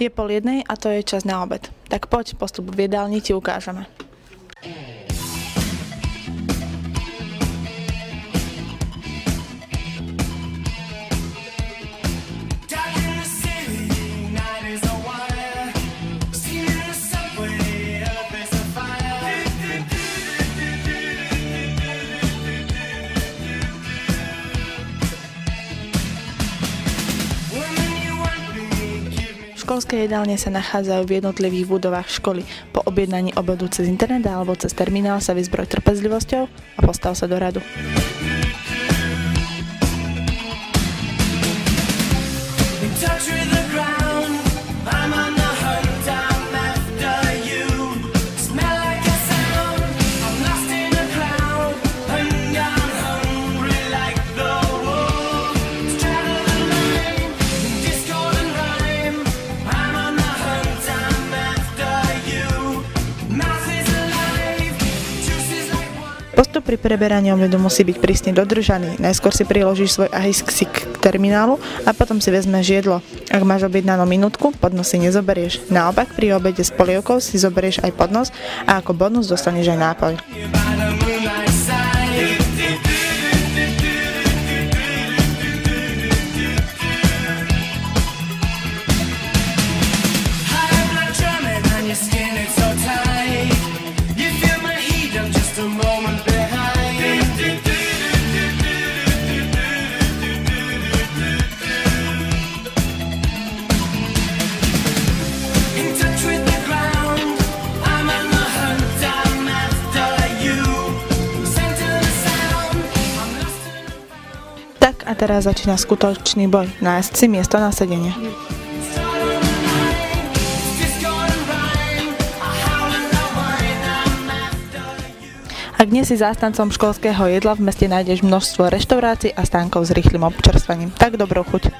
Je 12:30 a to je čas na obed. Tak poď, postup v jedálni ti ukážeme. Školské jedálne sa nachádzajú v jednotlivých budovách školy. Po objednaní obedu cez internet alebo cez terminál sa vyzbroj trpezlivosťou a postav sa do radu. Postup pri preberaní obedu musí byť prísne dodržaný. Najskôr si priložíš svoj ahysksik k terminálu a potom si vezmeš jedlo. Ak máš objednanú minútku, podnos si nezoberieš. Naopak, pri obede s polievkou si zoberieš aj podnos a ako bonus dostaneš aj nápoj. A teraz začína skutočný boj. Nájsť si miesto na sedenie. Ak nie si zástancom školského jedla, v meste nájdeš množstvo reštaurácií a stánkov s rýchlym občerstvením. Tak dobrú chuť.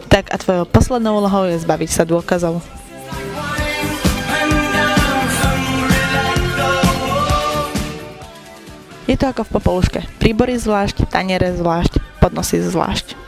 Tak a tvojou poslednou úlohou je zbaviť sa dôkazov. Je to ako v popoluške. Príbory zvlášť, taniere zvlášť, podnosy zvlášť.